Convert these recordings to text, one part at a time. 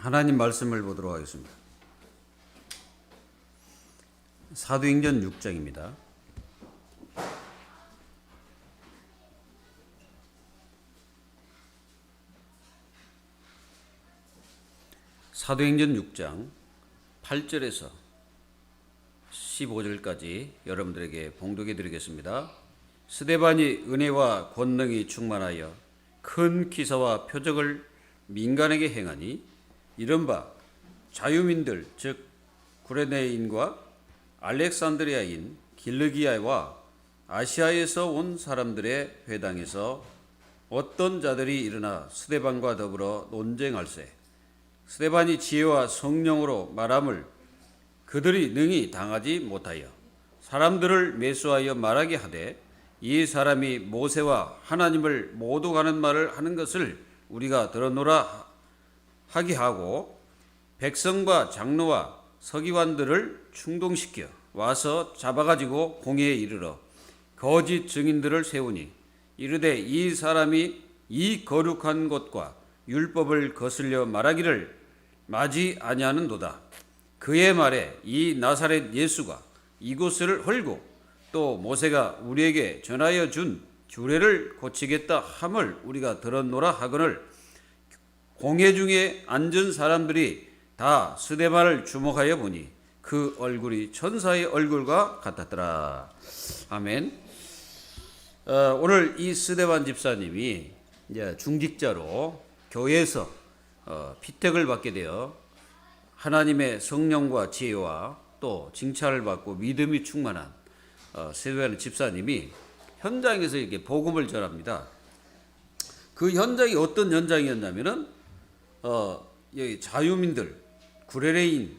하나님 말씀을 보도록 하겠습니다. 사도행전 6장입니다. 사도행전 6장 8절에서 15절까지 여러분들에게 봉독해 드리겠습니다. 스데반이 은혜와 권능이 충만하여 큰 기사와 표적을 민간에게 행하니 이른바 자유민들 즉 구레네인과 알렉산드리아인 길르기아와 아시아에서 온 사람들의 회당에서 어떤 자들이 일어나 스데반과 더불어 논쟁할세. 스데반이 지혜와 성령으로 말함을 그들이 능히 당하지 못하여 사람들을 매수하여 말하게 하되 이 사람이 모세와 하나님을 모독하는 말을 하는 것을 우리가 들었노라 하게 하고 백성과 장로와 서기관들을 충동시켜 와서 잡아가지고 공회에 이르러 거짓 증인들을 세우니 이르되 이 사람이 이 거룩한 것과 율법을 거슬려 말하기를 마지 아니하는도다. 그의 말에 이 나사렛 예수가 이곳을 헐고 또 모세가 우리에게 전하여 준 규례를 고치겠다 함을 우리가 들었노라 하거늘 공회 중에 앉은 사람들이 다 스데반을 주목하여 보니 그 얼굴이 천사의 얼굴과 같았더라. 아멘. 오늘 이 스데반 집사님이 이제 중직자로 교회에서 피택을 받게 되어 하나님의 성령과 지혜와 또 칭찬을 받고 믿음이 충만한 스데반 집사님이 현장에서 이렇게 복음을 전합니다. 그 현장이 어떤 현장이었냐면은 여기 자유민들, 구레네인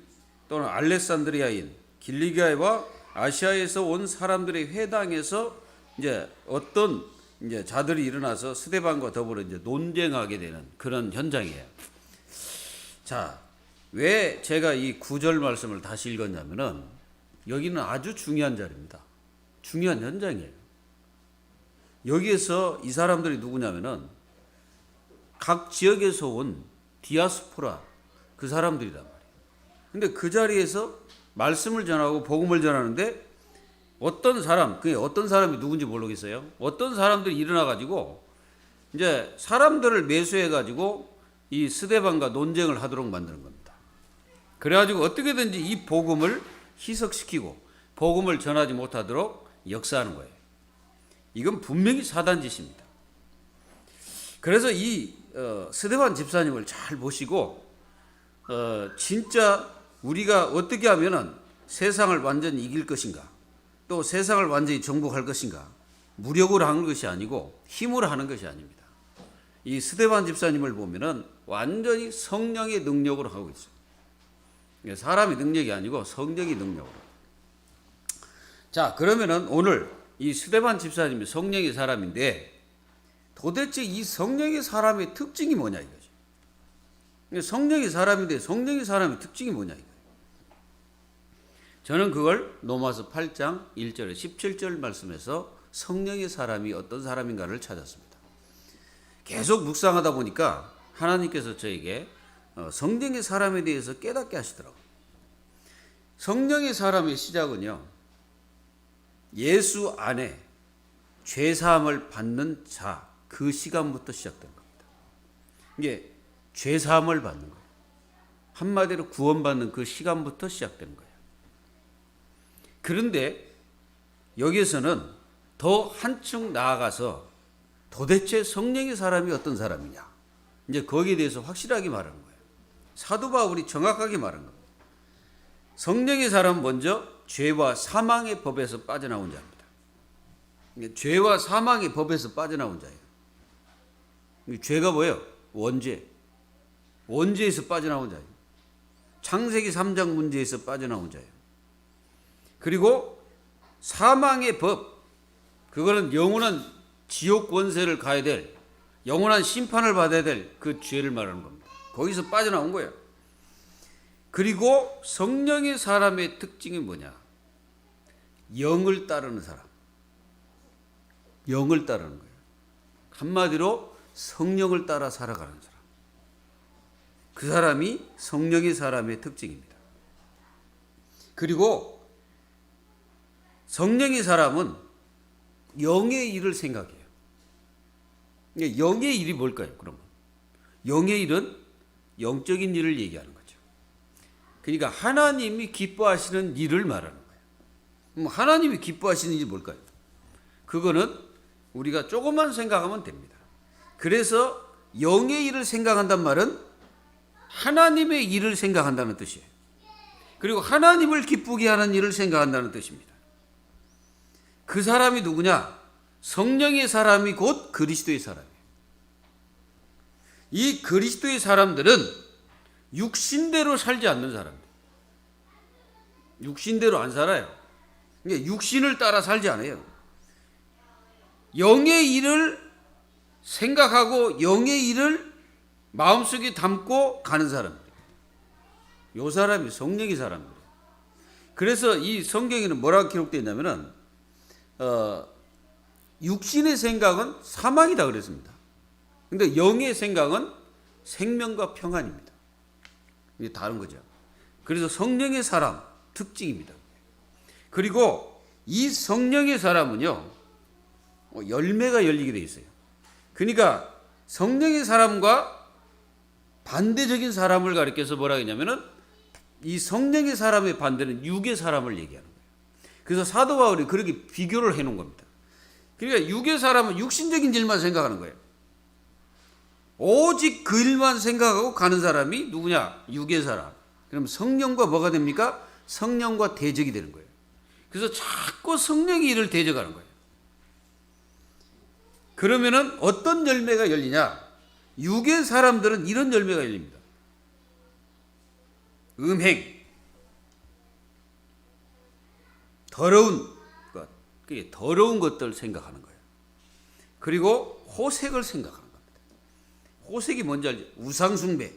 또는 알렉산드리아인, 길리기아와 아시아에서 온 사람들의 회당에서 이제 어떤 이제 자들이 일어나서 스데반과 더불어 이제 논쟁하게 되는 그런 현장이에요. 자, 왜 제가 이 9절 말씀을 다시 읽었냐면은 여기는 아주 중요한 자리입니다. 중요한 현장이에요. 여기에서 이 사람들이 누구냐면은 각 지역에서 온 디아스포라 그 사람들이란 말이에요. 근데 그 자리에서 말씀을 전하고 복음을 전하는데 어떤 사람, 그게 어떤 사람이 누군지 모르겠어요. 어떤 사람들이 일어나가지고 이제 사람들을 매수해가지고 이 스데반과 논쟁을 하도록 만드는 겁니다. 그래가지고 어떻게든지 이 복음을 희석시키고 복음을 전하지 못하도록 역사하는 거예요. 이건 분명히 사단 짓입니다. 그래서 이 스데반 집사님을 잘 보시고 진짜 우리가 어떻게 하면은 세상을 완전히 이길 것인가, 또 세상을 완전히 정복할 것인가, 무력으로 하는 것이 아니고 힘으로 하는 것이 아닙니다. 이 스데반 집사님을 보면은 완전히 성령의 능력으로 하고 있어요. 사람의 능력이 아니고 성령의 능력으로. 자, 그러면은 오늘 이 스데반 집사님이 성령의 사람인데 도대체 이 성령의 사람의 특징이 뭐냐 이거죠. 성령의 사람인데 성령의 사람의 특징이 뭐냐 이거예요. 저는 그걸 로마서 8장 1절에 17절 말씀에서 성령의 사람이 어떤 사람인가를 찾았습니다. 계속 묵상하다 보니까 하나님께서 저에게 성령의 사람에 대해서 깨닫게 하시더라고요. 성령의 사람의 시작은요, 예수 안에 죄사함을 받는 자, 그 시간부터 시작된 겁니다. 이게 죄사함을 받는 거예요. 한마디로 구원받는 그 시간부터 시작된 거예요. 그런데 여기에서는 더 한층 나아가서 도대체 성령의 사람이 어떤 사람이냐, 이제 거기에 대해서 확실하게 말하는 거예요. 사도 바울이 정확하게 말한 겁니다. 성령의 사람은 먼저 죄와 사망의 법에서 빠져나온 자입니다. 죄와 사망의 법에서 빠져나온 자예요. 죄가 뭐예요? 원죄. 원죄에서 빠져나온 자예요. 창세기 3장 문제에서 빠져나온 자예요. 그리고 사망의 법, 그거는 영원한 지옥 권세를 가야 될, 영원한 심판을 받아야 될 그 죄를 말하는 겁니다. 거기서 빠져나온 거예요. 그리고 성령의 사람의 특징이 뭐냐? 영을 따르는 사람. 영을 따르는 거예요. 한마디로 성령을 따라 살아가는 사람. 그 사람이 성령의 사람의 특징입니다. 그리고 성령의 사람은 영의 일을 생각해요. 영의 일이 뭘까요? 그러면 영의 일은 영적인 일을 얘기하는 거죠. 그러니까 하나님이 기뻐하시는 일을 말하는 거예요. 그럼 하나님이 기뻐하시는 일이 뭘까요? 그거는 우리가 조금만 생각하면 됩니다. 그래서 영의 일을 생각한단 말은 하나님의 일을 생각한다는 뜻이에요. 그리고 하나님을 기쁘게 하는 일을 생각한다는 뜻입니다. 그 사람이 누구냐? 성령의 사람이 곧 그리스도의 사람이에요. 이 그리스도의 사람들은 육신대로 살지 않는 사람들. 육신대로 안 살아요. 그러니까 육신을 따라 살지 않아요. 영의 일을 생각하고 영의 일을 마음속에 담고 가는 사람들. 이 사람이 성령의 사람들이에요. 그래서 이 성경에는 뭐라고 기록되어 있냐면은 육신의 생각은 사망이다 그랬습니다. 근데 영의 생각은 생명과 평안입니다. 이게 다른 거죠. 그래서 성령의 사람 특징입니다. 그리고 이 성령의 사람은요, 열매가 열리게 돼 있어요. 그러니까 성령의 사람과 반대적인 사람을 가리켜서 뭐라 했냐면은 이 성령의 사람의 반대는 육의 사람을 얘기하는 거예요. 그래서 사도 바울이 그렇게 비교를 해 놓은 겁니다. 그러니까 육의 사람은 육신적인 일만 생각하는 거예요. 오직 그 일만 생각하고 가는 사람이 누구냐? 육의 사람. 그럼 성령과 뭐가 됩니까? 성령과 대적이 되는 거예요. 그래서 자꾸 성령의 일을 대적하는 거예요. 그러면은 어떤 열매가 열리냐? 육의 사람들은 이런 열매가 열립니다. 음행, 더러운 것, 그게 더러운 것들 생각하는 거예요. 그리고 호색을 생각하는 겁니다. 호색이 뭔지 알죠? 우상숭배,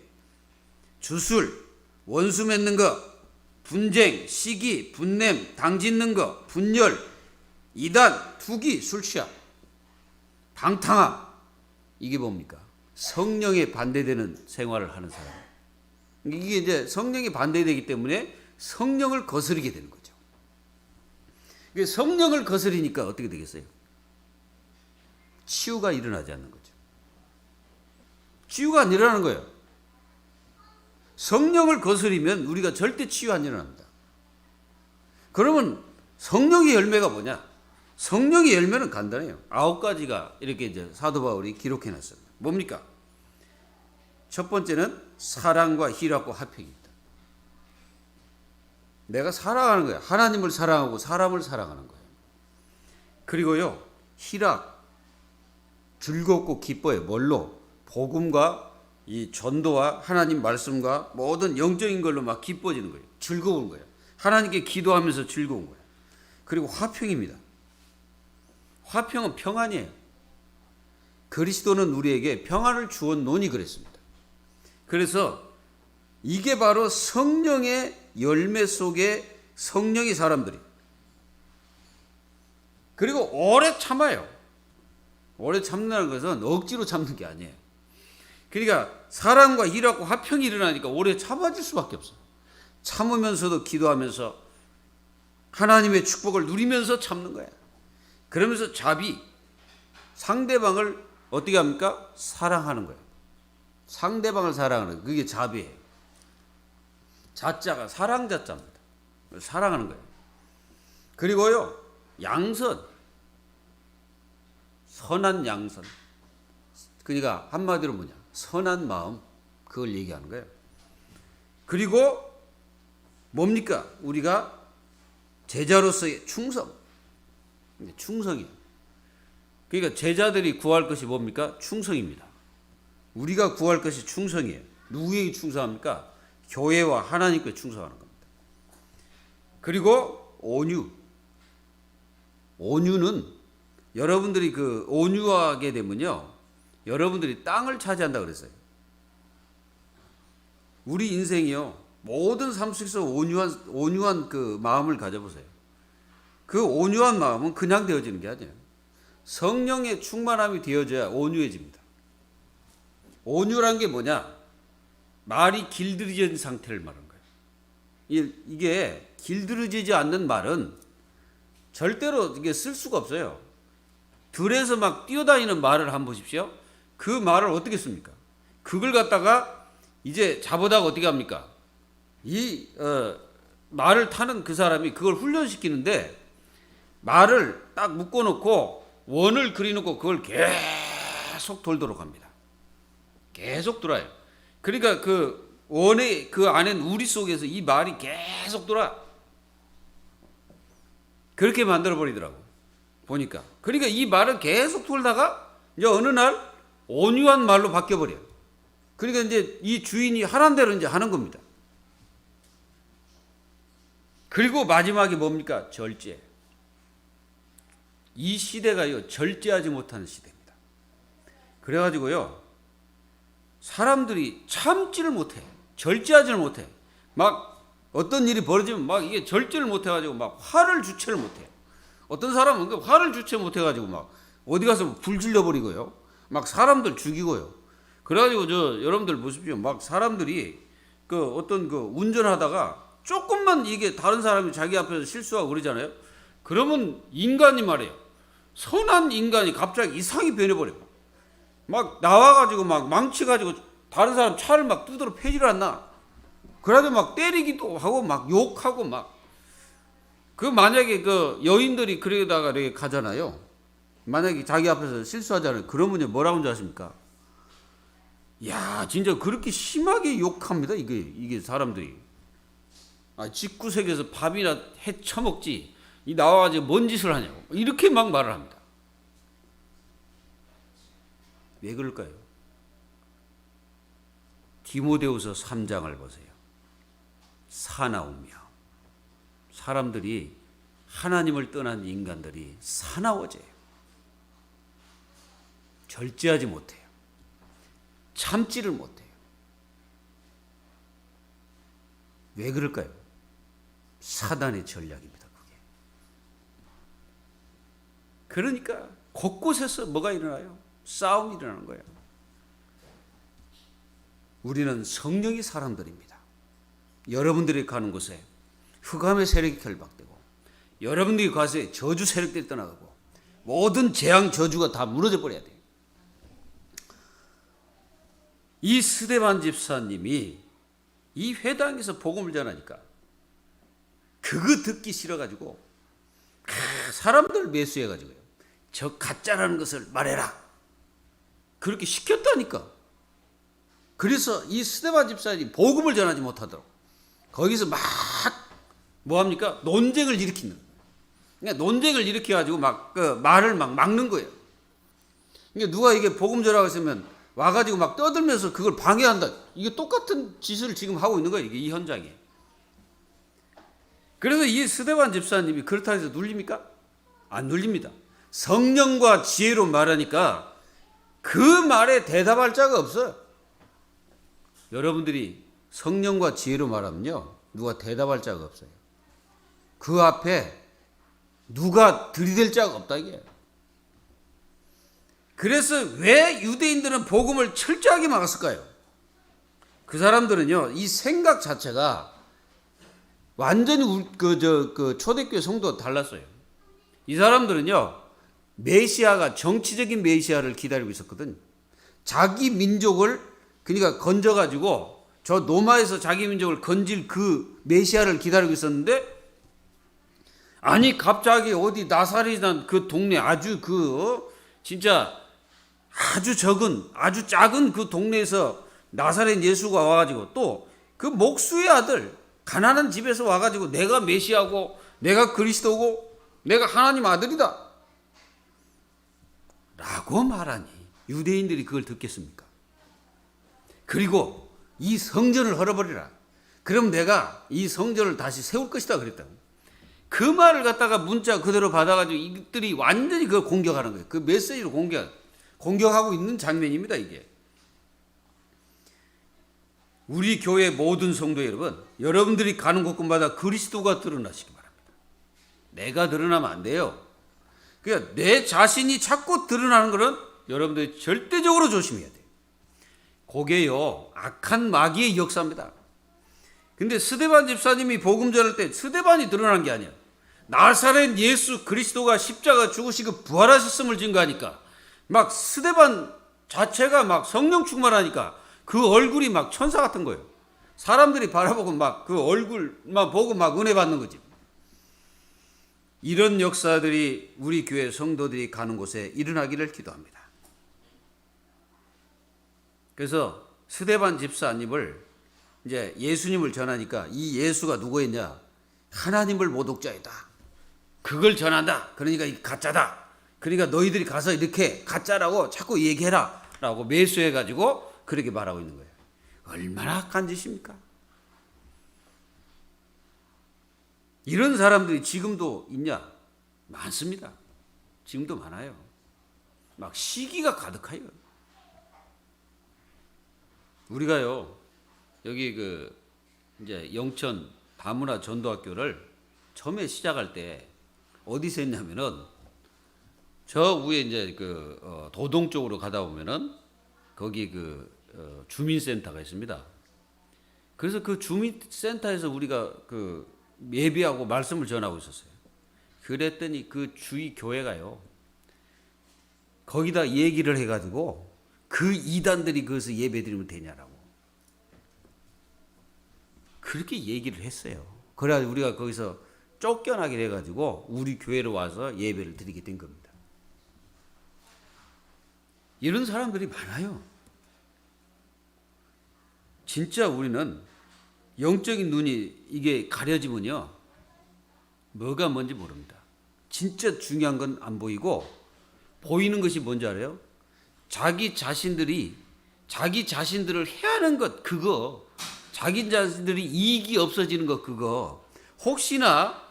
주술, 원수 맺는 것, 분쟁, 시기, 분냄, 당짓는 것, 분열, 이단, 투기, 술 취함, 방탕함. 이게 뭡니까? 성령에 반대되는 생활을 하는 사람. 이게 이제 성령에 반대되기 때문에 성령을 거스르게 되는 거죠. 성령을 거스르니까 어떻게 되겠어요? 치유가 일어나지 않는 거죠. 치유가 안 일어나는 거예요. 성령을 거스르면 우리가 절대 치유 안 일어납니다. 그러면 성령의 열매가 뭐냐? 성령의 열매는 간단해요. 9가지가 이렇게 이제 사도 바울이 기록해 놨습니다. 뭡니까? 첫 번째는 사랑과 희락과 화평입니다. 내가 사랑하는 거예요. 하나님을 사랑하고 사람을 사랑하는 거예요. 그리고요, 희락, 즐겁고 기뻐요. 뭘로? 복음과 이 전도와 하나님 말씀과 모든 영적인 걸로 막 기뻐지는 거예요. 즐거운 거예요. 하나님께 기도하면서 즐거운 거예요. 그리고 화평입니다. 화평은 평안이에요. 그리스도는 우리에게 평안을 주었노니 그랬습니다. 그래서 이게 바로 성령의 열매 속에 성령의 사람들이. 그리고 오래 참아요. 오래 참는다는 것은 억지로 참는 게 아니에요. 그러니까 사랑과 희락과 화평이 일어나니까 오래 참아줄 수밖에 없어요. 참으면서도 기도하면서 하나님의 축복을 누리면서 참는 거야. 그러면서 자비, 상대방을 어떻게 합니까? 사랑하는 거예요. 상대방을 사랑하는 거예요. 그게 자비예요. 자자가 사랑자자입니다. 사랑하는 거예요. 그리고요, 양선, 선한 양선. 그러니까 한마디로 뭐냐? 선한 마음, 그걸 얘기하는 거예요. 그리고 뭡니까? 우리가 제자로서의 충성. 충성이에요. 그러니까 제자들이 구할 것이 뭡니까? 충성입니다. 우리가 구할 것이 충성이에요. 누구에게 충성합니까? 교회와 하나님께 충성하는 겁니다. 그리고 온유. 온유는 여러분들이 그 온유하게 되면요, 여러분들이 땅을 차지한다 그랬어요. 우리 인생이요, 모든 삶 속에서 온유한 그 마음을 가져보세요. 그 온유한 마음은 그냥 되어지는 게 아니에요. 성령의 충만함이 되어져야 온유해집니다. 온유란 게 뭐냐? 말이 길들여진 상태를 말하는 거예요. 이게 길들여지지 않는 말은 절대로 이게 쓸 수가 없어요. 들에서 막 뛰어다니는 말을 한번 보십시오. 그 말을 어떻게 씁니까? 그걸 갖다가 이제 잡아다가 어떻게 합니까? 말을 타는 그 사람이 그걸 훈련시키는데 말을 딱 묶어놓고 원을 그려놓고 그걸 계속 돌도록 합니다. 계속 돌아요. 그러니까 그 원의 그 안엔 우리 속에서 이 말이 계속 돌아. 그렇게 만들어 버리더라고. 보니까. 그러니까 이 말을 계속 돌다가 이제 어느 날 온유한 말로 바뀌어 버려요. 그러니까 이제 이 주인이 하란 대로 이제 하는 겁니다. 그리고 마지막이 뭡니까? 절제. 이 시대가요, 절제하지 못하는 시대입니다. 그래가지고요, 사람들이 참지를 못해. 절제하지를 못해. 막 어떤 일이 벌어지면 막 이게 절제를 못해가지고 막 화를 주체를 못해요. 어떤 사람은 화를 주체 못해가지고 막 어디 가서 불 질러버리고요. 막 사람들 죽이고요. 그래가지고 여러분들 보십시오. 막 사람들이 그 어떤 그 운전하다가 조금만 이게 다른 사람이 자기 앞에서 실수하고 그러잖아요. 그러면 인간이 말이에요. 선한 인간이 갑자기 이상하게 변해버려요. 막 나와가지고 막 망치가지고 다른 사람 차를 막 두드러 패지를 않나. 그래도 막 때리기도 하고 막 욕하고 막. 그 만약에 그 여인들이 그러다가 이렇게 가잖아요. 만약에 자기 앞에서 실수하잖아요. 그러면 뭐라고 하는지 아십니까? 야, 진짜 그렇게 심하게 욕합니다. 이게 사람들이. 집구석에서 밥이나 해 처먹지. 이 나와가지고 뭔 짓을 하냐고. 이렇게 막 말을 합니다. 왜 그럴까요? 디모데후서 3장을 보세요. 사나우며. 사람들이 하나님을 떠난 인간들이 사나워져요. 절제하지 못해요. 참지를 못해요. 왜 그럴까요? 사단의 전략입니다. 그게. 그러니까 곳곳에서 뭐가 일어나요? 싸움이 일어나는 거예요. 우리는 성령의 사람들입니다. 여러분들이 가는 곳에 흑암의 세력이 결박되고 여러분들이 가서 저주 세력들이 떠나가고 모든 재앙 저주가 다 무너져 버려야 돼요. 이 스데반 집사님이 이 회당에서 복음을 전하니까 그거 듣기 싫어가지고 사람들 매수해가지고요. 저 가짜라는 것을 말해라. 그렇게 시켰다니까. 그래서 이 스데반 집사님이 복음을 전하지 못하도록 거기서 막 뭐합니까? 논쟁을 일으키는 거예요. 그러니까 논쟁을 일으켜가지고 막 그 말을 막 막는 거예요. 그러니까 누가 이게 복음 전하고 있으면 와가지고 막 떠들면서 그걸 방해한다. 이게 똑같은 짓을 지금 하고 있는 거예요. 이게 이 현장에. 그래서 이 스데반 집사님이 그렇다 해서 눌립니까? 안 눌립니다. 성령과 지혜로 말하니까 그 말에 대답할 자가 없어요. 여러분들이 성령과 지혜로 말하면요. 누가 대답할 자가 없어요. 그 앞에 누가 들이댈 자가 없다 이게. 그래서 왜 유대인들은 복음을 철저하게 막았을까요? 그 사람들은요, 이 생각 자체가 완전히 초대교회 성도와 달랐어요. 이 사람들은요, 메시아가 정치적인 메시아를 기다리고 있었거든. 자기 민족을 그러니까 건져가지고 저 노마에서 자기 민족을 건질 그 메시아를 기다리고 있었는데, 아니 갑자기 어디 나사렛이란 그 동네 아주 진짜 아주 작은 그 동네에서 나사렛 예수가 와가지고 또 그 목수의 아들 가난한 집에서 와가지고 내가 메시아고 내가 그리스도고 내가 하나님 아들이다 라고 말하니 유대인들이 그걸 듣겠습니까? 그리고 이 성전을 헐어버리라. 그럼 내가 이 성전을 다시 세울 것이다 그랬다고. 그 말을 갖다가 문자 그대로 받아가지고 이들이 완전히 그걸 공격하는 거예요. 그 메시지로 공격하고 있는 장면입니다, 이게. 우리 교회 모든 성도 여러분, 여러분들이 가는 곳곳마다 그리스도가 드러나시기 바랍니다. 내가 드러나면 안 돼요. 그러니까 내 자신이 자꾸 드러나는 것은 여러분들이 절대적으로 조심해야 돼요. 그게요, 악한 마귀의 역사입니다. 근데 스데반 집사님이 복음 전할 때 스데반이 드러난 게 아니에요. 나사렛 예수 그리스도가 십자가 죽으시고 부활하셨음을 증거하니까 막 스데반 자체가 막 성령 충만하니까 그 얼굴이 막 천사 같은 거예요. 사람들이 바라보고 막 그 얼굴만 보고 막 은혜 받는 거지. 이런 역사들이 우리 교회 성도들이 가는 곳에 일어나기를 기도합니다. 그래서 스데반 집사님을 이제 예수님을 전하니까 이 예수가 누구였냐? 하나님을 모독자이다. 그걸 전한다. 그러니까 이 가짜다. 그러니까 너희들이 가서 이렇게 가짜라고 자꾸 얘기해라 라고 매수해가지고 그렇게 말하고 있는 거예요. 얼마나 악한 짓입니까? 이런 사람들이 지금도 있냐? 많습니다. 지금도 많아요. 막 시기가 가득해요. 우리가요, 여기 이제 영천 다문화 전도학교를 처음에 시작할 때 어디서 했냐면은 저 위에 이제 도동 쪽으로 가다 보면은 거기 주민센터가 있습니다. 그래서 그 주민센터에서 우리가 예배하고 말씀을 전하고 있었어요. 그랬더니 그 주위 교회가요, 거기다 얘기를 해가지고 그 이단들이 거기서 예배 드리면 되냐라고 그렇게 얘기를 했어요. 그래야 우리가 거기서 쫓겨나게 돼가지고 우리 교회로 와서 예배를 드리게 된 겁니다. 이런 사람들이 많아요. 진짜 우리는 영적인 눈이 이게 가려지면요, 뭐가 뭔지 모릅니다. 진짜 중요한 건 안 보이고 보이는 것이 뭔지 알아요? 자기 자신들을 해하는 것, 그거, 자기 자신들이 이익이 없어지는 것, 그거, 혹시나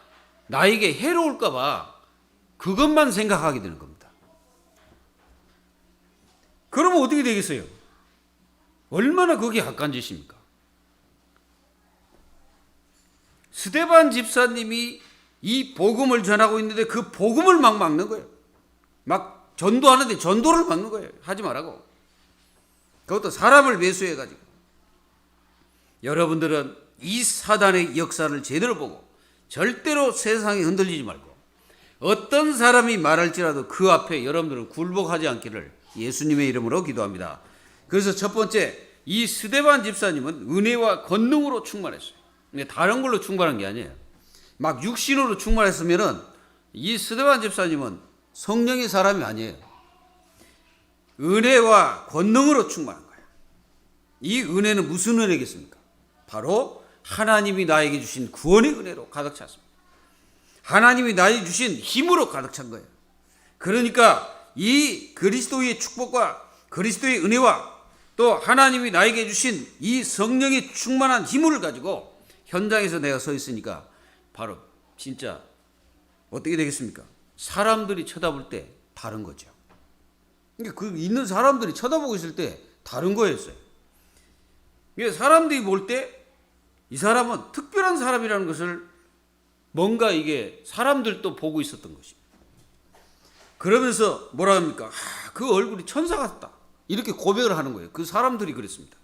나에게 해로울까봐 그것만 생각하게 되는 겁니다. 그러면 어떻게 되겠어요? 얼마나 그게 악한 짓입니까? 스데반 집사님이 이 복음을 전하고 있는데 그 복음을 막 막는 거예요. 막 전도하는데 전도를 막는 거예요. 하지 말라고. 그것도 사람을 매수해가지고. 여러분들은 이 사단의 역사를 제대로 보고 절대로 세상에 흔들리지 말고 어떤 사람이 말할지라도 그 앞에 여러분들은 굴복하지 않기를 예수님의 이름으로 기도합니다. 그래서 첫 번째, 이 스데반 집사님은 은혜와 권능으로 충만했어요. 근데 다른 걸로 충만한 게 아니에요. 막 육신으로 충만했으면은 이 스데반 집사님은 성령의 사람이 아니에요. 은혜와 권능으로 충만한 거예요. 이 은혜는 무슨 은혜겠습니까? 바로 하나님이 나에게 주신 구원의 은혜로 가득 찼습니다. 하나님이 나에게 주신 힘으로 가득 찬 거예요. 그러니까 이 그리스도의 축복과 그리스도의 은혜와 또 하나님이 나에게 주신 이 성령의 충만한 힘을 가지고 현장에서 내가 서 있으니까 바로 진짜 어떻게 되겠습니까? 사람들이 쳐다볼 때 다른 거죠. 그러니까 그 있는 사람들이 쳐다보고 있을 때 다른 거였어요. 사람들이 볼 때 이 사람은 특별한 사람이라는 것을 뭔가 이게 사람들도 보고 있었던 것입니다. 그러면서 뭐라 합니까? 그 얼굴이 천사 같다. 이렇게 고백을 하는 거예요. 그 사람들이 그랬습니다.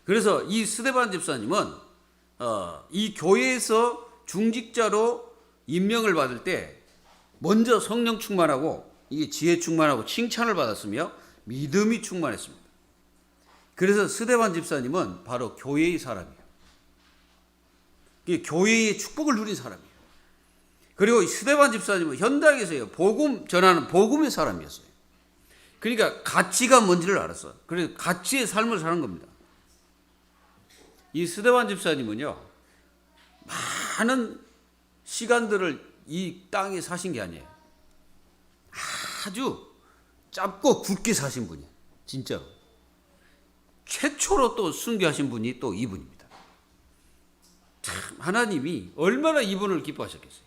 그래서 이 스데반 집사님은 이 교회에서 중직자로 임명을 받을 때 먼저 성령 충만하고 이게 지혜 충만하고 칭찬을 받았으며 믿음이 충만했습니다. 그래서 스데반 집사님은 바로 교회의 사람이에요. 교회의 축복을 누린 사람이에요. 그리고 스데반 집사님은 현장에서요, 복음 전하는 복음의 사람이었어요. 그러니까 가치가 뭔지를 알았어요. 그래서 가치의 삶을 사는 겁니다. 이 스데반 집사님은요, 많은 시간들을 이 땅에 사신 게 아니에요. 아주 짧고 굵게 사신 분이에요. 진짜. 최초로 또 순교하신 분이 또 이분입니다. 참 하나님이 얼마나 이분을 기뻐하셨겠어요.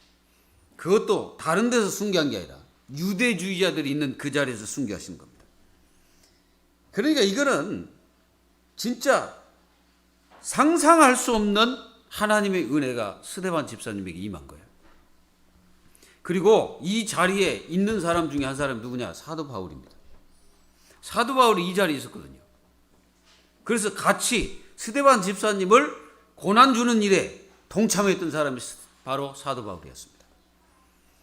그것도 다른 데서 순교한 게 아니라 유대주의자들이 있는 그 자리에서 순교하신 겁니다. 그러니까 이거는 진짜 상상할 수 없는 하나님의 은혜가 스데반 집사님에게 임한 거예요. 그리고 이 자리에 있는 사람 중에 한 사람이 누구냐? 사도 바울입니다. 사도 바울이 이 자리에 있었거든요. 그래서 같이 스데반 집사님을 고난 주는 일에 동참했던 사람이 바로 사도 바울이었습니다.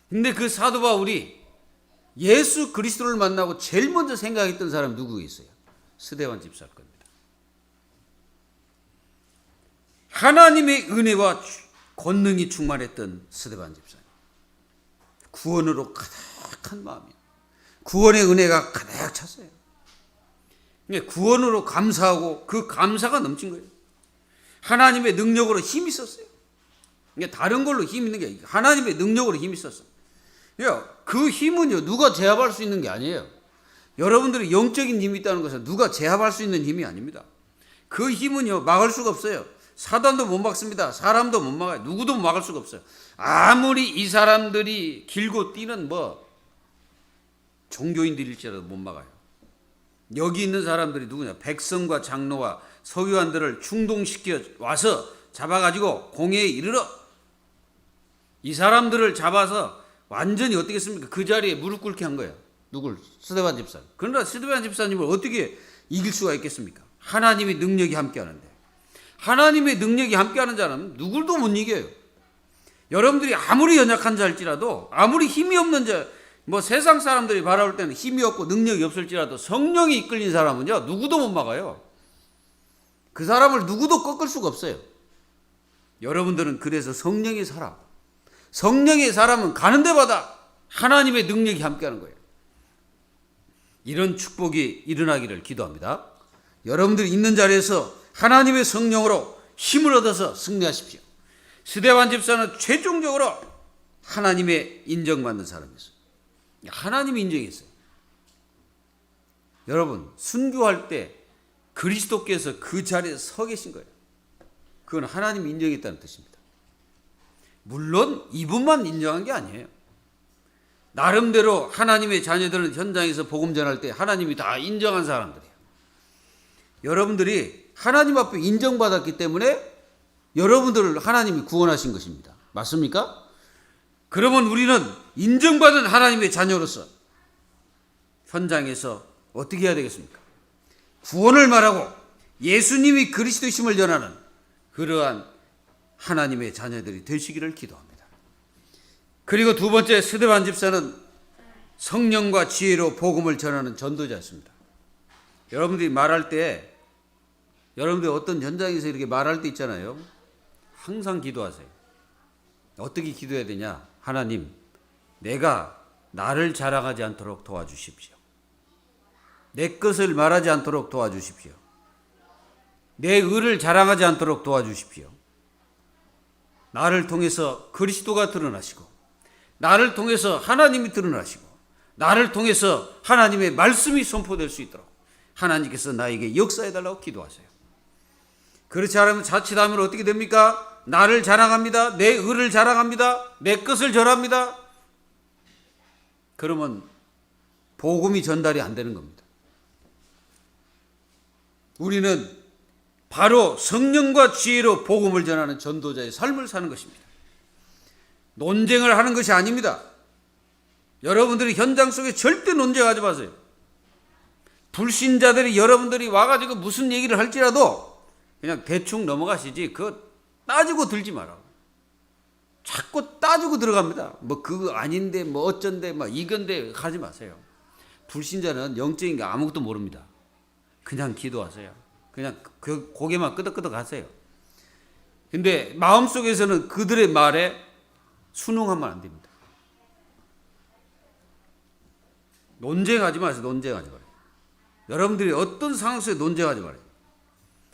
근데 그 사도 바울이 예수 그리스도를 만나고 제일 먼저 생각했던 사람이 누구겠어요? 스데반 집사일 겁니다. 하나님의 은혜와 권능이 충만했던 스데반 집사님. 구원으로 가득한 마음이에요. 구원의 은혜가 가득 찼어요. 구원으로 감사하고 그 감사가 넘친 거예요. 하나님의 능력으로 힘이 있었어요. 다른 걸로 힘 있는 게 아니고 하나님의 능력으로 힘이 있었어요. 그 힘은요, 누가 제압할 수 있는 게 아니에요. 여러분들이 영적인 힘이 있다는 것은 누가 제압할 수 있는 힘이 아닙니다. 그 힘은요, 막을 수가 없어요. 사단도 못 막습니다. 사람도 못 막아요. 누구도 막을 수가 없어요. 아무리 이 사람들이 길고 뛰는 종교인들일지라도 못 막아요. 여기 있는 사람들이 누구냐? 백성과 장로와 서기관들을 충동시켜 와서 잡아가지고 공회에 이르러 이 사람들을 잡아서 완전히 어떻게 했습니까? 그 자리에 무릎 꿇게 한 거예요. 누굴? 스데반 집사님. 그러나 스데반 집사님을 어떻게 이길 수가 있겠습니까? 하나님의 능력이 함께하는데. 하나님의 능력이 함께하는 자는 누굴도 못 이겨요. 여러분들이 아무리 연약한 자일지라도, 아무리 힘이 없는 자, 세상 사람들이 바라볼 때는 힘이 없고 능력이 없을지라도 성령이 이끌린 사람은요, 누구도 못 막아요. 그 사람을 누구도 꺾을 수가 없어요. 여러분들은 그래서 성령의 사람, 성령의 사람은 가는 데마다 하나님의 능력이 함께하는 거예요. 이런 축복이 일어나기를 기도합니다. 여러분들이 있는 자리에서 하나님의 성령으로 힘을 얻어서 승리하십시오. 스데반 집사는 최종적으로 하나님의 인정받는 사람이었어요. 하나님이 인정했어요. 여러분, 순교할 때 그리스도께서 그 자리에 서 계신 거예요. 그건 하나님이 인정했다는 뜻입니다. 물론 이분만 인정한 게 아니에요. 나름대로 하나님의 자녀들은 현장에서 복음 전할 때 하나님이 다 인정한 사람들이에요. 여러분들이 하나님 앞에 인정받았기 때문에 여러분들을 하나님이 구원하신 것입니다. 맞습니까? 그러면 우리는 인정받은 하나님의 자녀로서 현장에서 어떻게 해야 되겠습니까? 구원을 말하고 예수님이 그리스도이심을 전하는 그러한 하나님의 자녀들이 되시기를 기도합니다. 그리고 두 번째, 스데반 집사는 성령과 지혜로 복음을 전하는 전도자였습니다. 여러분들이 말할 때, 여러분들이 어떤 현장에서 이렇게 말할 때 있잖아요. 항상 기도하세요. 어떻게 기도해야 되냐? 하나님, 내가 나를 자랑하지 않도록 도와주십시오. 내 것을 말하지 않도록 도와주십시오. 내 의를 자랑하지 않도록 도와주십시오. 나를 통해서 그리스도가 드러나시고, 나를 통해서 하나님이 드러나시고, 나를 통해서 하나님의 말씀이 선포될 수 있도록 하나님께서 나에게 역사해달라고 기도하세요. 그렇지 않으면 자칫하면 어떻게 됩니까? 나를 자랑합니다. 내 의를 자랑합니다. 내 것을 전합니다. 그러면 복음이 전달이 안 되는 겁니다. 우리는 바로 성령과 지혜로 복음을 전하는 전도자의 삶을 사는 것입니다. 논쟁을 하는 것이 아닙니다. 여러분들이 현장 속에 절대 논쟁하지 마세요. 불신자들이 여러분들이 와가지고 무슨 얘기를 할지라도 그냥 대충 넘어가시지 그거 따지고 들지 마라. 자꾸 따지고 들어갑니다. 그거 아닌데 어쩐데 이건데 하지 마세요. 불신자는 영적인 게 아무것도 모릅니다. 그냥 기도하세요. 그냥 고개만 끄덕끄덕 하세요. 근데 마음속에서는 그들의 말에 순응하면 안 됩니다. 논쟁하지 마세요. 논쟁하지 말아요. 여러분들이 어떤 상황 속에 논쟁하지 말아요.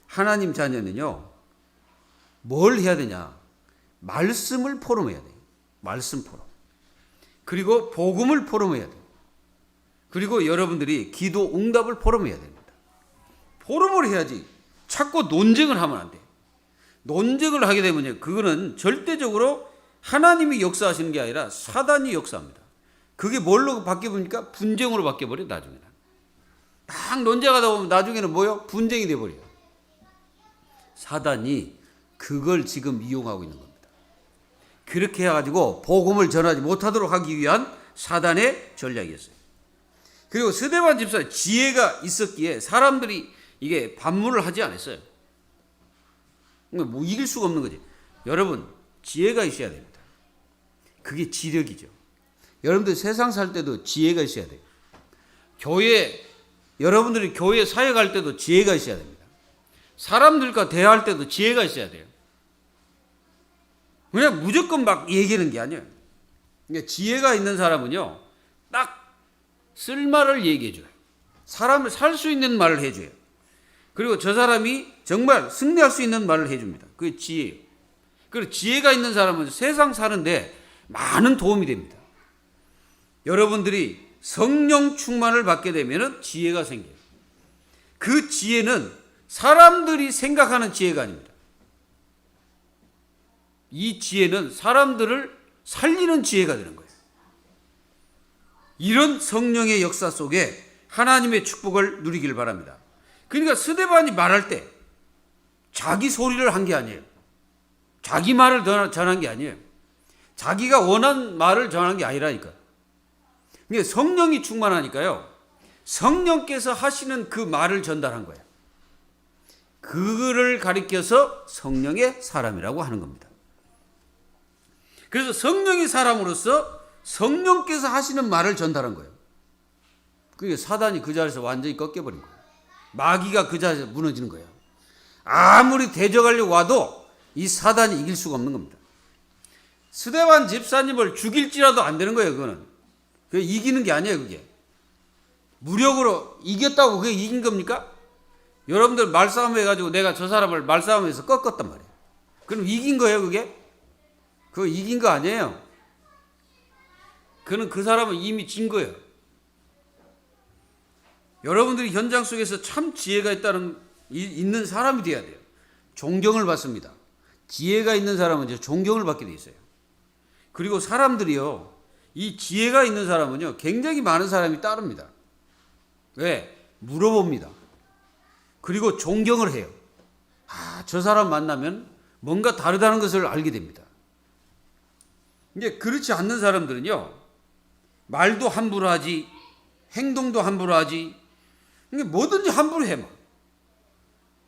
하나님 자녀는요, 뭘 해야 되냐? 말씀을 포럼해야 돼요. 말씀 포럼. 그리고 복음을 포럼해야 돼요. 그리고 여러분들이 기도 응답을 포럼해야 됩니다. 포럼을 해야지. 자꾸 논쟁을 하면 안 돼요. 논쟁을 하게 되면요, 그거는 절대적으로 하나님이 역사하시는 게 아니라 사단이 역사합니다. 그게 뭘로 바뀌어버립니까? 분쟁으로 바뀌어버려요, 나중에는. 막 논쟁하다 보면 나중에는 뭐요? 분쟁이 돼버려요. 사단이 그걸 지금 이용하고 있는 겁니다. 그렇게 해가지고 복음을 전하지 못하도록 하기 위한 사단의 전략이었어요. 그리고 스데반 집사에 지혜가 있었기에 사람들이 이게 반문을 하지 않았어요. 뭐 이길 수가 없는 거지. 여러분, 지혜가 있어야 됩니다. 그게 지력이죠. 여러분들 세상 살 때도 지혜가 있어야 돼요. 여러분들이 교회 사역할 때도 지혜가 있어야 됩니다. 사람들과 대화할 때도 지혜가 있어야 돼요. 그냥 무조건 막 얘기하는 게 아니에요. 그러니까 지혜가 있는 사람은요, 딱 쓸 말을 얘기해줘요. 사람을 살 수 있는 말을 해줘요. 그리고 저 사람이 정말 승리할 수 있는 말을 해줍니다. 그게 지혜예요. 그리고 지혜가 있는 사람은 세상 사는데 많은 도움이 됩니다. 여러분들이 성령 충만을 받게 되면 지혜가 생겨요. 그 지혜는 사람들이 생각하는 지혜가 아닙니다. 이 지혜는 사람들을 살리는 지혜가 되는 거예요. 이런 성령의 역사 속에 하나님의 축복을 누리길 바랍니다. 그러니까 스데반이 말할 때 자기 소리를 한 게 아니에요. 자기 말을 전한 게 아니에요. 자기가 원한 말을 전한 게 아니라니까요. 그러니까 성령이 충만하니까요. 성령께서 하시는 그 말을 전달한 거예요. 그거를 가리켜서 성령의 사람이라고 하는 겁니다. 그래서 성령의 사람으로서 성령께서 하시는 말을 전달한 거예요. 그게 사단이 그 자리에서 완전히 꺾여버린 거예요. 마귀가 그 자리에서 무너지는 거예요. 아무리 대적하려고 와도 이 사단이 이길 수가 없는 겁니다. 스데반 집사님을 죽일지라도 안 되는 거예요. 그거는. 그게 이기는 게 아니에요. 그게. 무력으로 이겼다고 그게 이긴 겁니까? 여러분들 말싸움 해가지고 내가 저 사람을 말싸움에서 꺾었단 말이에요. 그럼 이긴 거예요. 그게? 그거 이긴 거 아니에요. 그는 그 사람은 이미 진 거예요. 여러분들이 현장 속에서 참 지혜가 있는 사람이 돼야 돼요. 존경을 받습니다. 지혜가 있는 사람은 이제 존경을 받게 돼 있어요. 그리고 사람들이요, 이 지혜가 있는 사람은요, 굉장히 많은 사람이 따릅니다. 왜? 물어봅니다. 그리고 존경을 해요. 저 사람 만나면 뭔가 다르다는 것을 알게 됩니다. 이제 그렇지 않는 사람들은요, 말도 함부로 하지, 행동도 함부로 하지, 뭐든지 함부로 해.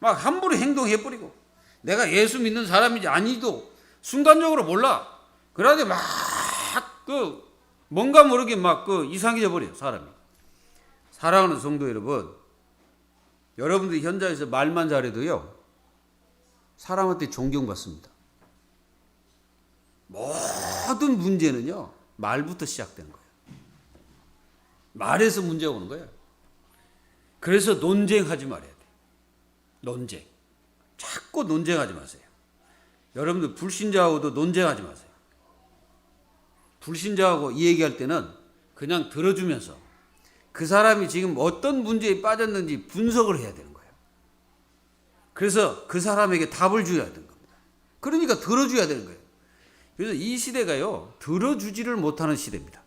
막 함부로 행동해버리고, 내가 예수 믿는 사람인지 아니도 순간적으로 몰라. 그러는데 막, 뭔가 모르게 막 이상해져 버려요, 사람이. 사랑하는 성도 여러분, 여러분들이 현장에서 말만 잘해도요, 사람한테 존경받습니다. 모든 문제는요, 말부터 시작되는 거예요. 말에서 문제가 오는 거예요. 그래서 논쟁하지 말아야 돼요. 논쟁. 자꾸 논쟁하지 마세요. 여러분들 불신자하고도 논쟁하지 마세요. 불신자하고 이 얘기할 때는 그냥 들어주면서 그 사람이 지금 어떤 문제에 빠졌는지 분석을 해야 되는 거예요. 그래서 그 사람에게 답을 줘야 되는 겁니다. 그러니까 들어줘야 되는 거예요. 그래서 이 시대가요, 들어주지를 못하는 시대입니다.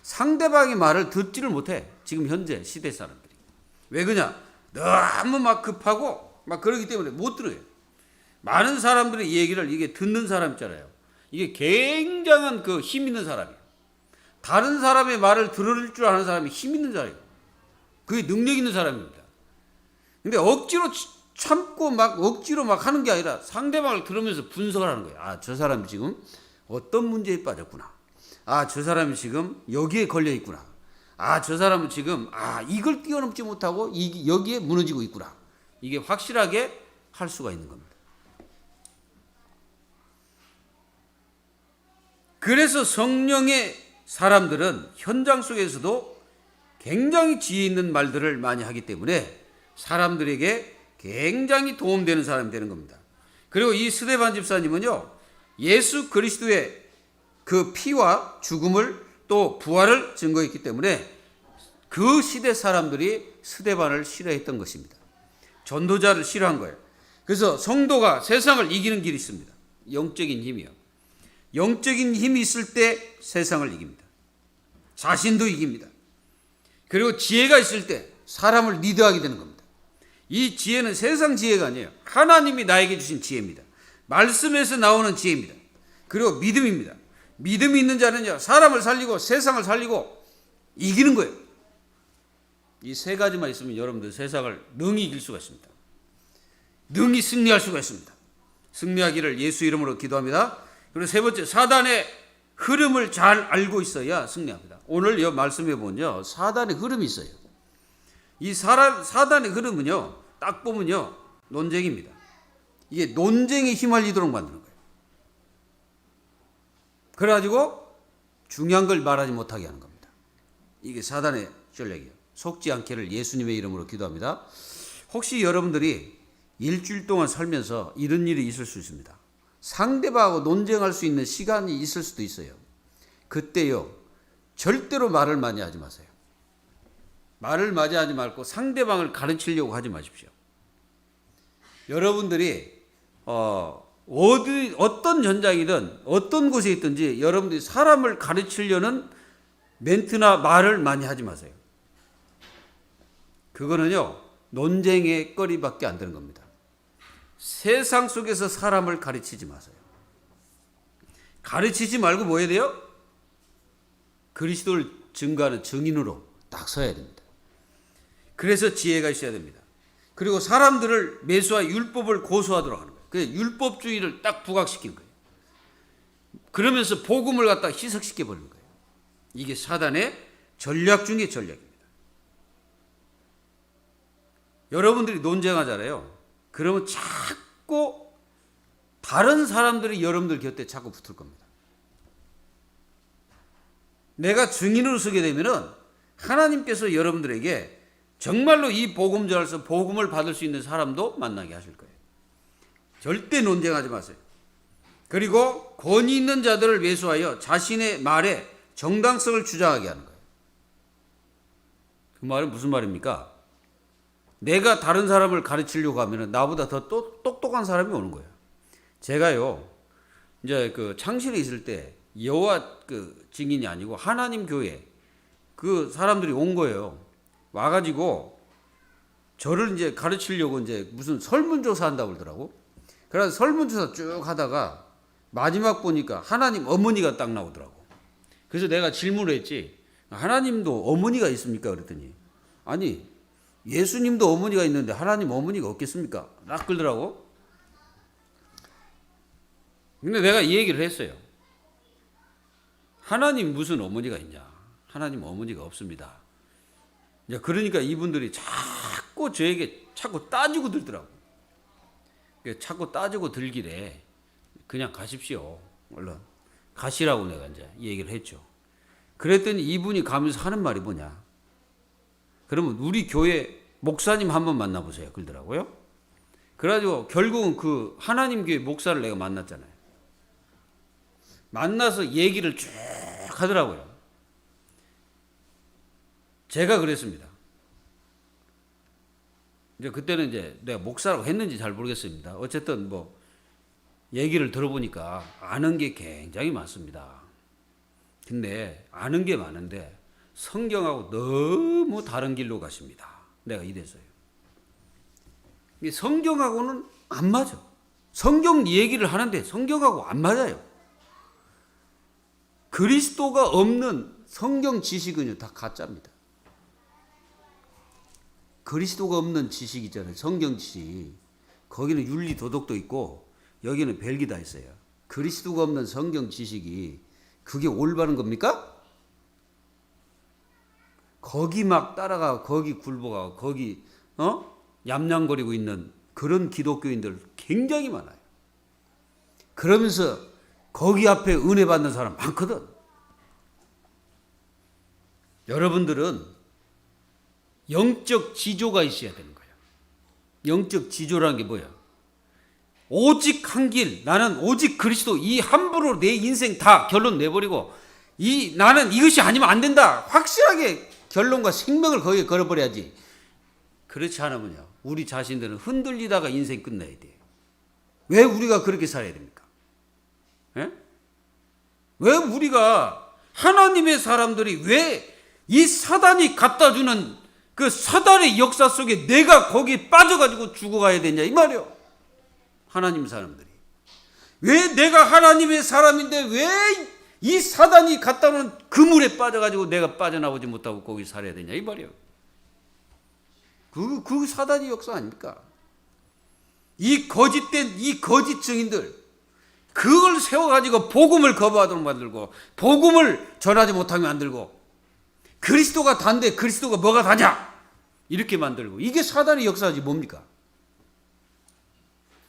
상대방의 말을 듣지를 못해. 지금 현재 시대 사람들이. 왜 그러냐? 너무 막 급하고 막 그러기 때문에 못 들어요. 많은 사람들의 이 얘기를 이게 듣는 사람 있잖아요. 이게 굉장한 힘 있는 사람이에요. 다른 사람의 말을 들을 줄 아는 사람이 힘 있는 사람이에요. 그게 능력 있는 사람입니다. 근데 억지로 참고 막 억지로 막 하는 게 아니라 상대방을 들으면서 분석을 하는 거예요. 저 사람이 지금 어떤 문제에 빠졌구나. 저 사람이 지금 여기에 걸려 있구나. 저 사람은 지금 이걸 뛰어넘지 못하고 여기에 무너지고 있구나. 이게 확실하게 할 수가 있는 겁니다. 그래서 성령의 사람들은 현장 속에서도 굉장히 지혜 있는 말들을 많이 하기 때문에 사람들에게 굉장히 도움되는 사람이 되는 겁니다. 그리고 이 스데반 집사님은요, 예수 그리스도의 그 피와 죽음을 또 부활을 증거했기 때문에 그 시대 사람들이 스데반을 싫어했던 것입니다. 전도자를 싫어한 거예요. 그래서 성도가 세상을 이기는 길이 있습니다. 영적인 힘이요. 영적인 힘이 있을 때 세상을 이깁니다. 자신도 이깁니다. 그리고 지혜가 있을 때 사람을 리드하게 되는 겁니다. 이 지혜는 세상 지혜가 아니에요. 하나님이 나에게 주신 지혜입니다. 말씀에서 나오는 지혜입니다. 그리고 믿음입니다. 믿음이 있는 자는요, 사람을 살리고 세상을 살리고 이기는 거예요. 이 세 가지만 있으면 여러분들 세상을 능히 이길 수가 있습니다. 능히 승리할 수가 있습니다. 승리하기를 예수 이름으로 기도합니다. 그리고 세 번째, 사단의 흐름을 잘 알고 있어야 승리합니다. 오늘 이 말씀에 보면요, 사단의 흐름이 있어요. 이 사단의 흐름은요, 딱 보면요, 논쟁입니다. 이게 논쟁에 휘말리도록 만드는 거예요. 그래가지고 중요한 걸 말하지 못하게 하는 겁니다. 이게 사단의 전략이에요. 속지 않기를 예수님의 이름으로 기도합니다. 혹시 여러분들이 일주일 동안 살면서 이런 일이 있을 수 있습니다. 상대방하고 논쟁할 수 있는 시간이 있을 수도 있어요. 그때요, 절대로 말을 많이 하지 마세요. 말을 많이 하지 말고 상대방을 가르치려고 하지 마십시오. 여러분들이 어떤 현장이든 어떤 곳에 있든지 여러분들이 사람을 가르치려는 멘트나 말을 많이 하지 마세요. 그거는요, 논쟁의 거리밖에 안 되는 겁니다. 세상 속에서 사람을 가르치지 마세요. 가르치지 말고 뭐 해야 돼요? 그리스도를 증거하는 증인으로 딱 서야 됩니다. 그래서 지혜가 있어야 됩니다. 그리고 사람들을 매수와 율법을 고수하도록 하는 거예요. 그래서 율법주의를 딱 부각시킨 거예요. 그러면서 복음을 갖다 희석시켜 버리는 거예요. 이게 사단의 전략 중의 전략입니다. 여러분들이 논쟁하잖아요. 그러면 자꾸 다른 사람들이 여러분들 곁에 자꾸 붙을 겁니다. 내가 증인으로 서게 되면은 하나님께서 여러분들에게 정말로 이 복음 전해서 복음을 받을 수 있는 사람도 만나게 하실 거예요. 절대 논쟁하지 마세요. 그리고 권위 있는 자들을 매수하여 자신의 말에 정당성을 주장하게 하는 거예요. 그 말은 무슨 말입니까? 내가 다른 사람을 가르치려고 하면 나보다 더 똑똑한 사람이 오는 거예요. 제가요, 이제 그 창실에 있을 때 여호와 그 증인이 아니고 하나님 교회 그 사람들이 온 거예요. 와가지고 저를 이제 가르치려고 이제 무슨 설문조사 한다고 그러더라고. 그래서 설문조사 쭉 하다가 마지막 보니까 하나님 어머니가 딱 나오더라고. 그래서 내가 질문을 했지. 하나님도 어머니가 있습니까? 그랬더니 아니 예수님도 어머니가 있는데 하나님 어머니가 없겠습니까? 딱 그러더라고. 근데 내가 이 얘기를 했어요. 하나님 무슨 어머니가 있냐? 하나님 어머니가 없습니다. 그러니까 이분들이 자꾸 저에게 자꾸 따지고 들더라고. 자꾸 따지고 들길래 그냥 가십시오. 얼른 가시라고 내가 이제 얘기를 했죠. 그랬더니 이분이 가면서 하는 말이 뭐냐? 그러면 우리 교회 목사님 한번 만나보세요. 그러더라고요. 그래가지고 결국은 그 하나님 교회 목사를 내가 만났잖아요. 만나서 얘기를 쭉 하더라고요. 제가 그랬습니다. 이제 그때는 이제 내가 목사라고 했는지 잘 모르겠습니다. 어쨌든 뭐 얘기를 들어보니까 아는 게 굉장히 많습니다. 근데 아는 게 많은데 성경하고 너무 다른 길로 가십니다. 내가 이랬어요. 성경하고는 안 맞아. 성경 얘기를 하는데 성경하고 안 맞아요. 그리스도가 없는 성경 지식은요 다 가짜입니다. 그리스도가 없는 지식 있잖아요. 성경 지식. 거기는 윤리 도덕도 있고 여기는 별게 다 있어요. 그리스도가 없는 성경 지식이 그게 올바른 겁니까? 거기 막 따라가 거기 굴복하고 거기 얌얌거리고 있는 그런 기독교인들 굉장히 많아요. 그러면서 거기 앞에 은혜 받는 사람 많거든. 여러분들은 영적 지조가 있어야 되는 거예요. 영적 지조라는 게 뭐예요? 오직 한 길, 나는 오직 그리스도, 이 함부로 내 인생 다 결론 내버리고 나는 이것이 아니면 안 된다. 확실하게 결론과 생명을 거기에 걸어버려야지. 그렇지 않으면요, 우리 자신들은 흔들리다가 인생 끝나야 돼. 왜 우리가 그렇게 살아야 됩니까? 예? 왜 우리가 하나님의 사람들이 왜 이 사단이 갖다 주는 그 사단의 역사 속에 내가 거기에 빠져가지고 죽어가야 되냐 이 말이요. 하나님 사람들이 왜 내가 하나님의 사람인데 왜 이 사단이 갖다 놓은 그물에 빠져가지고 내가 빠져나오지 못하고 거기 살아야 되냐 이 말이요. 그 사단의 역사 아닙니까? 이 거짓된 이 거짓 증인들, 그걸 세워가지고 복음을 거부하도록 만들고, 복음을 전하지 못하게 만들고, 그리스도가 단데 그리스도가 뭐가 다냐? 이렇게 만들고, 이게 사단의 역사지 뭡니까?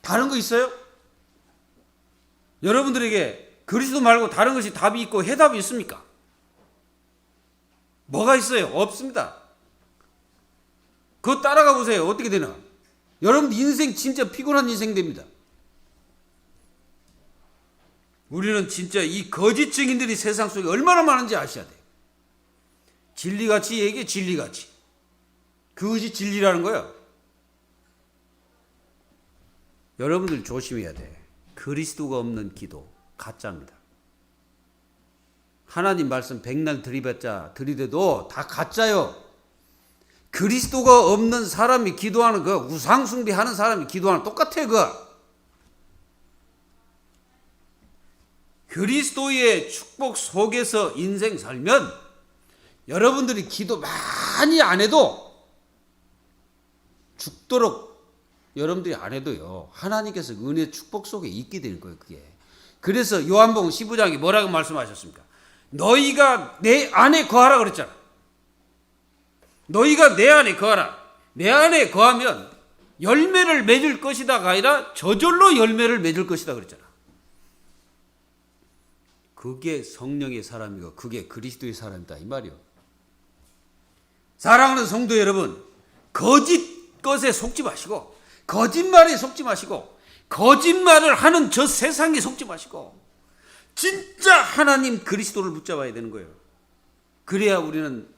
다른 거 있어요? 여러분들에게 그리스도 말고 다른 것이 답이 있고 해답이 있습니까? 뭐가 있어요? 없습니다. 그거 따라가 보세요. 어떻게 되나? 여러분 인생 진짜 피곤한 인생 됩니다. 우리는 진짜 이 거짓 증인들이 세상 속에 얼마나 많은지 아셔야 돼요. 진리같이 얘기해, 진리같이. 그것이 진리라는 거예요. 여러분들 조심해야 돼. 그리스도가 없는 기도 가짜입니다. 하나님 말씀 백날 들이대도 다 가짜요. 그리스도가 없는 사람이 기도하는 거, 우상 숭배하는 사람이 기도하는 똑같아요. 그리스도의 축복 속에서 인생 살면 여러분들이 기도 많이 안 해도, 죽도록 여러분들이 안 해도요, 하나님께서 은혜 축복 속에 있게 되는 거예요. 그게. 그래서 요한복음 15장에 뭐라고 말씀하셨습니까? 너희가 내 안에 거하라 그랬잖아. 너희가 내 안에 거하라. 내 안에 거하면 열매를 맺을 것이다가 아니라 저절로 열매를 맺을 것이다 그랬잖아. 그게 성령의 사람이고 그게 그리스도의 사람이다 이 말이요. 사랑하는 성도 여러분, 거짓 것에 속지 마시고, 거짓말에 속지 마시고, 거짓말을 하는 저 세상에 속지 마시고, 진짜 하나님 그리스도를 붙잡아야 되는 거예요. 그래야 우리는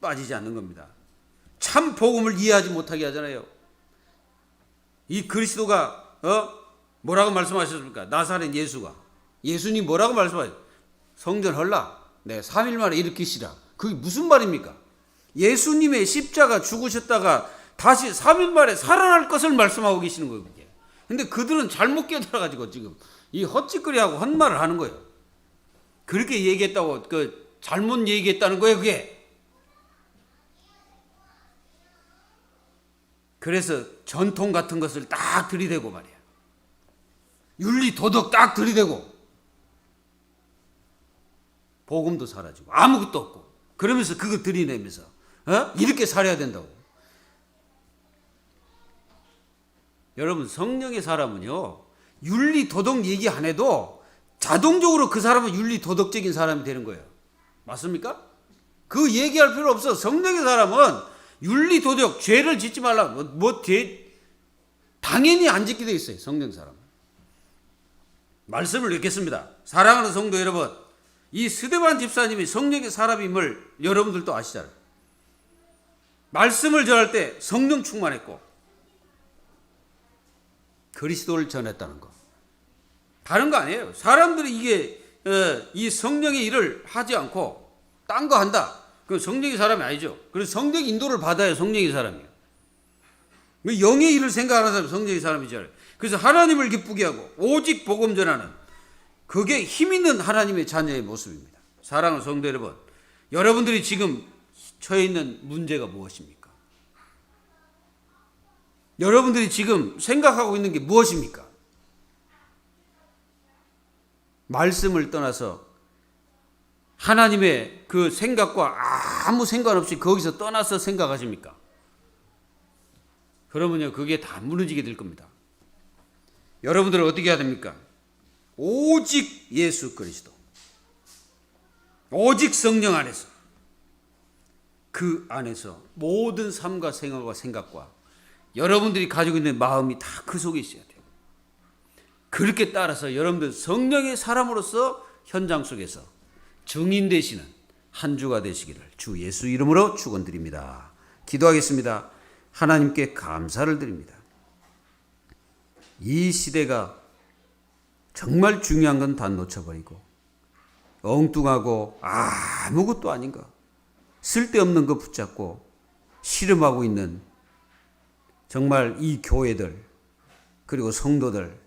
빠지지 않는 겁니다. 참 복음을 이해하지 못하게 하잖아요. 이 그리스도가 뭐라고 말씀하셨습니까? 나사렛 예수가, 예수님 뭐라고 말씀하셨어요? 성전 헐라, 네, 3일 만에 일으키시라. 그게 무슨 말입니까? 예수님의 십자가 죽으셨다가 다시 3일 만에 살아날 것을 말씀하고 계시는 거예요. 그게. 근데 그들은 잘못 깨달아가지고 지금 이 헛짓거리하고 헛말을 하는 거예요. 그렇게 얘기했다고 잘못 얘기했다는 거예요. 그게. 그래서 전통 같은 것을 딱 들이대고 말이야. 윤리 도덕 딱 들이대고 복음도 사라지고 아무것도 없고, 그러면서 그거 들이내면서 이렇게 살아야 된다고. 여러분, 성령의 사람은요, 윤리 도덕 얘기 안 해도 자동적으로 그 사람은 윤리 도덕적인 사람이 되는 거예요. 맞습니까? 그 얘기할 필요 없어. 성령의 사람은 윤리 도덕, 죄를 짓지 말라, 당연히 안 짓게 돼 있어요. 성령 사람은. 말씀을 읽겠습니다. 사랑하는 성도 여러분, 이 스데반 집사님이 성령의 사람임을 여러분들도 아시잖아요. 말씀을 전할 때 성령 충만했고 그리스도를 전했다는 거. 다른 거 아니에요. 사람들이 이 성령의 일을 하지 않고 딴 거 한다. 그건 성령의 사람이 아니죠. 그래서 성령의 인도를 받아야 성령의 사람이에요. 영의 일을 생각하는 사람이 성령의 사람이잖아요. 그래서 하나님을 기쁘게 하고 오직 복음 전하는, 그게 힘 있는 하나님의 자녀의 모습입니다. 사랑하는 성도 여러분, 여러분들이 지금 처해 있는 문제가 무엇입니까? 여러분들이 지금 생각하고 있는 게 무엇입니까? 말씀을 떠나서 하나님의 그 생각과 아무 상관없이 거기서 떠나서 생각하십니까? 그러면요, 그게 다 무너지게 될 겁니다. 여러분들은 어떻게 해야 됩니까? 오직 예수 그리스도, 오직 성령 안에서, 그 안에서 모든 삶과 생활과 생각과 여러분들이 가지고 있는 마음이 다 그 속에 있어야 돼요. 그렇게 따라서 여러분들 성령의 사람으로서 현장 속에서 증인 되시는 한 주가 되시기를 주 예수 이름으로 축원드립니다. 기도하겠습니다. 하나님께 감사를 드립니다. 이 시대가 정말 중요한 건 다 놓쳐버리고 엉뚱하고 아무것도 아닌 거, 쓸데없는 거 붙잡고 씨름하고 있는 정말 이 교회들 그리고 성도들,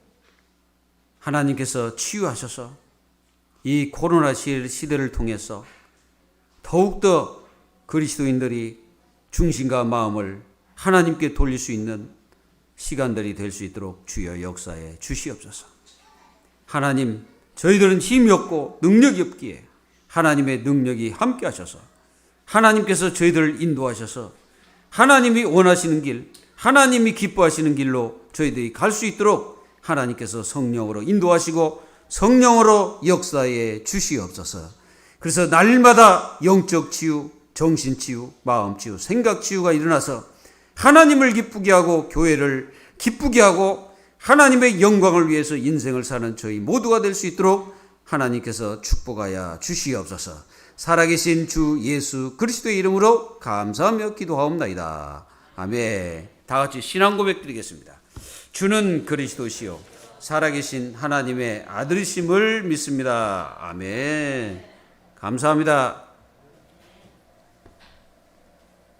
하나님께서 치유하셔서 이 코로나 시대를 통해서 더욱더 그리스도인들이 중심과 마음을 하나님께 돌릴 수 있는 시간들이 될 수 있도록 주여 역사에 주시옵소서. 하나님, 저희들은 힘이 없고 능력이 없기에 하나님의 능력이 함께 하셔서 하나님께서 저희들을 인도하셔서 하나님이 원하시는 길, 하나님이 기뻐하시는 길로 저희들이 갈 수 있도록 하나님께서 성령으로 인도하시고 성령으로 역사에 주시옵소서. 그래서 날마다 영적 치유, 정신 치유, 마음 치유, 생각 치유가 일어나서 하나님을 기쁘게 하고 교회를 기쁘게 하고 하나님의 영광을 위해서 인생을 사는 저희 모두가 될 수 있도록 하나님께서 축복하여 주시옵소서. 살아계신 주 예수 그리스도의 이름으로 감사하며 기도하옵나이다. 아멘. 다 같이 신앙 고백 드리겠습니다. 주는 그리스도시요 살아계신 하나님의 아들이심을 믿습니다. 아멘. 감사합니다.